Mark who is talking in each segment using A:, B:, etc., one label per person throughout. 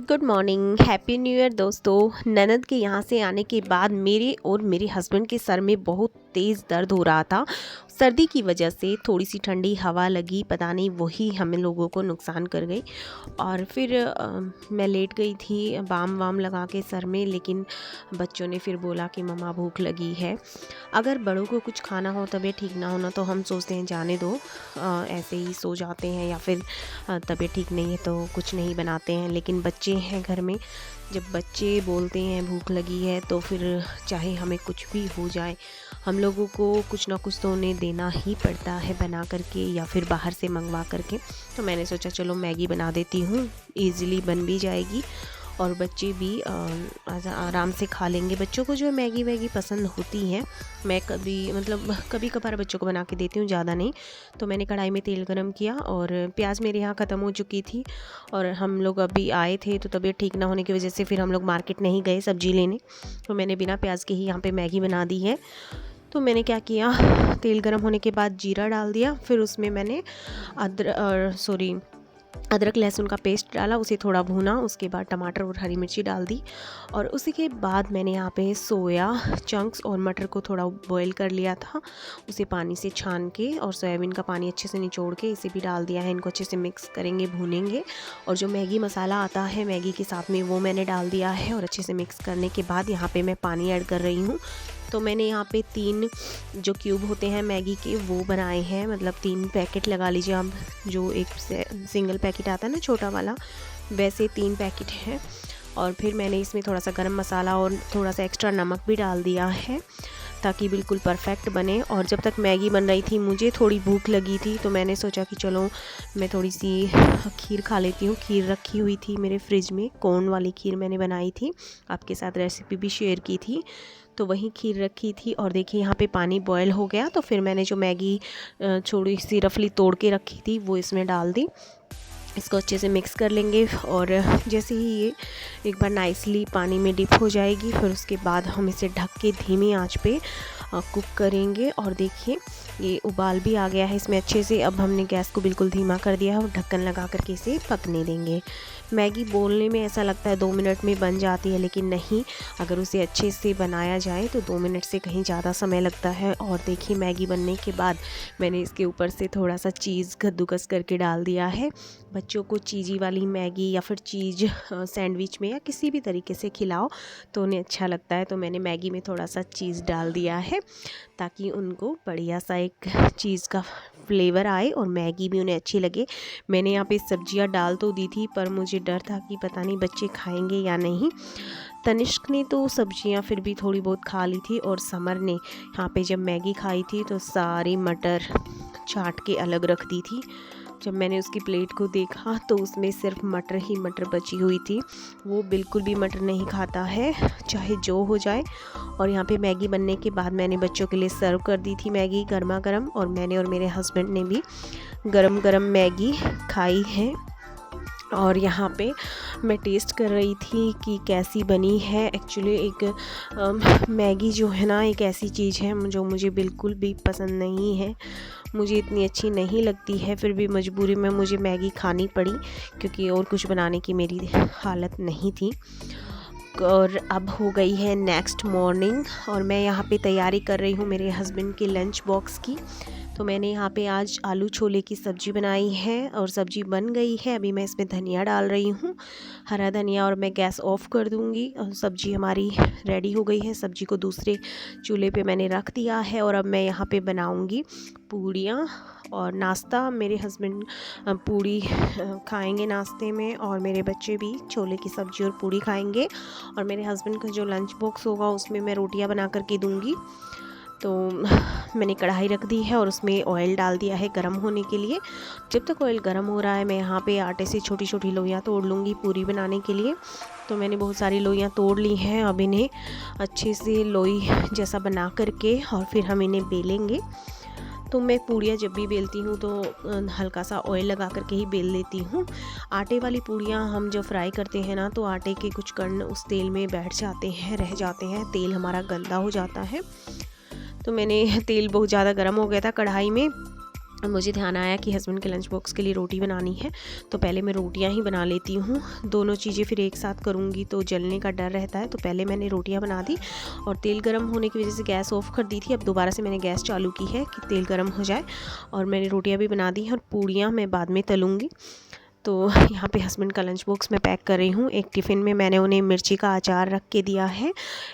A: Good morning, happy new year दोस्तों। ननद के यहाँ से आने के बाद मेरे और मेरे हस्बैंड के सर में बहुत तेज़ दर्द हो रहा था। सर्दी की वजह से थोड़ी सी ठंडी हवा लगी, पता नहीं वही हमें लोगों को नुकसान कर गई। और फिर मैं लेट गई थी बाम वाम लगा के सर में, लेकिन बच्चों ने फिर बोला कि मम्मा भूख लगी है। अगर बड़ों को कुछ खाना हो, तबीयत ठीक ना होना, तो हम सोचते हैं जाने दो, ऐसे ही सो जाते हैं, या फिर तबीयत ठीक नहीं है तो कुछ नहीं बनाते हैं। लेकिन बच्चे हैं घर में, जब बच्चे बोलते हैं भूख लगी है तो फिर चाहे हमें कुछ भी हो जाए, हम लोगों को कुछ ना कुछ तो उन्हें देना ही पड़ता है बना करके या फिर बाहर से मंगवा करके। तो मैंने सोचा चलो मैगी बना देती हूँ, ईज़िली बन भी जाएगी और बच्चे भी आराम से खा लेंगे। बच्चों को जो है मैगी वैगी पसंद होती है। मैं कभी कभार बच्चों को बना के देती हूँ, ज़्यादा नहीं। तो मैंने कढ़ाई में तेल गरम किया और प्याज मेरे यहाँ ख़त्म हो चुकी थी और हम लोग अभी आए थे, तो तबीयत ठीक ना होने की वजह से फिर हम लोग मार्केट नहीं गए सब्ज़ी लेने। तो मैंने बिना प्याज के ही यहाँ पे मैगी बना दी है। तो मैंने क्या किया, तेल गरम होने के बाद जीरा डाल दिया, फिर उसमें मैंने अदरक लहसुन का पेस्ट डाला, उसे थोड़ा भूना, उसके बाद टमाटर और हरी मिर्ची डाल दी। और उसी के बाद मैंने यहाँ पे सोया चंक्स और मटर को थोड़ा बॉईल कर लिया था, उसे पानी से छान के, और सोयाबीन का पानी अच्छे से निचोड़ के इसे भी डाल दिया है। इनको अच्छे से मिक्स करेंगे, भूनेंगे। और जो मैगी मसाला आता है मैगी के साथ में, वो मैंने डाल दिया है। और अच्छे से मिक्स करने के बाद यहाँ पे मैं पानी ऐड कर रही हूँ। तो मैंने यहाँ पे 3 जो क्यूब होते हैं मैगी के वो बनाए हैं, मतलब 3 पैकेट लगा लीजिए आप। जो एक सिंगल पैकेट आता है ना छोटा वाला, वैसे 3 पैकेट हैं। और फिर मैंने इसमें थोड़ा सा गरम मसाला और थोड़ा सा एक्स्ट्रा नमक भी डाल दिया है ताकि बिल्कुल परफेक्ट बने। और जब तक मैगी बन रही थी मुझे थोड़ी भूख लगी थी, तो मैंने सोचा कि चलो मैं थोड़ी सी खीर खा लेती हूँ। खीर रखी हुई थी मेरे फ्रिज में, कोन वाली खीर मैंने बनाई थी, आपके साथ रेसिपी भी शेयर की थी। तो वही खीर रखी थी और देखिए यहाँ पे पानी बॉयल हो गया। तो फिर मैंने जो मैगी थोड़ी सी रफली तोड़ के रखी थी वो इसमें डाल दी। इसको अच्छे से मिक्स कर लेंगे और जैसे ही ये एक बार नाइसली पानी में डिप हो जाएगी, फिर उसके बाद हम इसे ढक के धीमी आंच पे कुक करेंगे। और देखिए ये उबाल भी आ गया है इसमें अच्छे से। अब हमने गैस को बिल्कुल धीमा कर दिया है और ढक्कन लगा करके इसे पकने देंगे। मैगी बोलने में ऐसा लगता है 2 मिनट में बन जाती है, लेकिन नहीं, अगर उसे अच्छे से बनाया जाए तो 2 मिनट से कहीं ज़्यादा समय लगता है। और देखिए मैगी बनने के बाद मैंने इसके ऊपर से थोड़ा सा चीज़ कद्दूकस करके डाल दिया है। बच्चों को चीज़ी वाली मैगी या फिर चीज़ सैंडविच में या किसी भी तरीके से खिलाओ तो उन्हें अच्छा लगता है। तो मैंने मैगी में थोड़ा सा चीज़ डाल दिया है ताकि उनको बढ़िया सा एक चीज़ का फ्लेवर आए और मैगी भी उन्हें अच्छी लगे। मैंने यहाँ पे सब्जियाँ डाल तो दी थी, पर मुझे डर था कि पता नहीं बच्चे खाएंगे या नहीं। तनिष्क ने तो सब्जियाँ फिर भी थोड़ी बहुत खा ली थी, और समर ने यहाँ पे जब मैगी खाई थी तो सारी मटर चाट के अलग रख दी थी। जब मैंने उसकी प्लेट को देखा तो उसमें सिर्फ मटर ही मटर बची हुई थी। वो बिल्कुल भी मटर नहीं खाता है, चाहे जो हो जाए। और यहाँ पे मैगी बनने के बाद मैंने बच्चों के लिए सर्व कर दी थी मैगी गर्मा गर्म, और मैंने और मेरे हस्बैंड ने भी गरम गरम मैगी खाई है। और यहाँ पे मैं टेस्ट कर रही थी कि कैसी बनी है। एक्चुअली मैगी जो है ना, एक ऐसी चीज़ है जो मुझे बिल्कुल भी पसंद नहीं है, मुझे इतनी अच्छी नहीं लगती है। फिर भी मजबूरी में मुझे मैगी खानी पड़ी क्योंकि और कुछ बनाने की मेरी हालत नहीं थी। और अब हो गई है नेक्स्ट मॉर्निंग और मैं यहाँ पे तैयारी कर रही हूँ मेरे हस्बैंड के लंच बॉक्स की। तो मैंने यहाँ पे आज आलू छोले की सब्ज़ी बनाई है और सब्ज़ी बन गई है। अभी मैं इसमें धनिया डाल रही हूँ, हरा धनिया, और मैं गैस ऑफ कर दूँगी। और सब्ज़ी हमारी रेडी हो गई है। सब्ज़ी को दूसरे चूल्हे पे मैंने रख दिया है और अब मैं यहाँ पे बनाऊँगी पूड़ियाँ और नाश्ता। मेरे हस्बैंड पूड़ी खाएंगे नाश्ते में, और मेरे बच्चे भी छोले की सब्ज़ी और पूड़ी खाएंगे। और मेरे हस्बैंड का जो लंच बॉक्स होगा उसमें मैं रोटियां बना करके दूंगी। तो मैंने कढ़ाई रख दी है और उसमें ऑयल डाल दिया है गरम होने के लिए। जब तक ऑयल गरम हो रहा है मैं यहाँ पे आटे से छोटी छोटी लोइयाँ तोड़ लूँगी पूरी बनाने के लिए। तो मैंने बहुत सारी लोइयाँ तोड़ ली हैं। अब इन्हें अच्छे से लोई जैसा बना करके और फिर हम इन्हें बेलेंगे। तो मैं पूड़ियाँ जब भी बेलती हूँ तो हल्का सा ऑयल लगा करके ही बेल लेती हूँ। आटे वाली पूड़ियाँ हम जब फ्राई करते हैं ना, तो आटे के कुछ कण उस तेल में बैठ जाते हैं, रह जाते हैं, तेल हमारा गंदा हो जाता है। तो मैंने तेल बहुत ज़्यादा गर्म हो गया था कढ़ाई में, मुझे ध्यान आया कि हस्बैंड के लंच बॉक्स के लिए रोटी बनानी है, तो पहले मैं रोटियां ही बना लेती हूँ। दोनों चीज़ें फिर एक साथ करूँगी तो जलने का डर रहता है, तो पहले मैंने रोटियां बना दी और तेल गर्म होने की वजह से गैस ऑफ कर दी थी। अब दोबारा से मैंने गैस चालू की है कि तेल गर्म हो जाए, और मैंने रोटियाँ भी बना दी हैं और पूड़ियाँ मैं बाद में तलूँगी। तो यहाँ पे हस्बैंड का लंच बॉक्स मैं पैक कर रही हूँ। एक टिफ़िन में मैंने उन्हें मिर्ची का अचार रख के दिया है,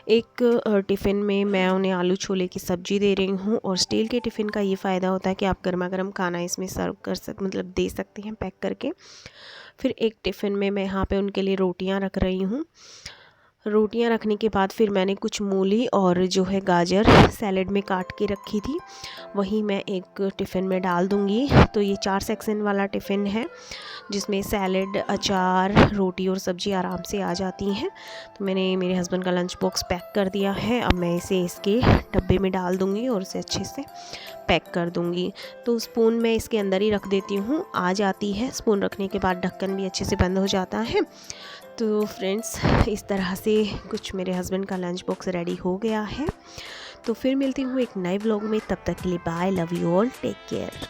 A: एक टिफ़िन में मैं उन्हें आलू छोले की सब्ज़ी दे रही हूँ। और स्टील के टिफ़िन का ये फ़ायदा होता है कि आप गर्मा गर्म खाना इसमें सर्व कर मतलब दे सकते हैं पैक करके। फिर एक टिफ़िन में मैं यहाँ पे उनके लिए रोटियाँ रख रही हूँ। रोटियां रखने के बाद फिर मैंने कुछ मूली और जो है गाजर सैलेड में काट के रखी थी, वही मैं एक टिफ़िन में डाल दूँगी। तो ये 4 सेक्शन वाला टिफ़िन है जिसमें सैलेड, अचार, रोटी और सब्ज़ी आराम से आ जाती हैं। तो मैंने मेरे हस्बैंड का लंच बॉक्स पैक कर दिया है। अब मैं इसे इसके डब्बे में डाल दूँगी और इसे अच्छे से पैक कर दूँगी। तो स्पून मैं इसके अंदर ही रख देती हूँ, आ जाती है। स्पून रखने के बाद ढक्कन भी अच्छे से बंद हो जाता है। तो फ्रेंड्स, इस तरह से कुछ मेरे हस्बैंड का लंच बॉक्स रेडी हो गया है। तो फिर मिलती हूँ एक नए व्लॉग में, तब तक के लिए bye, love you all, take care.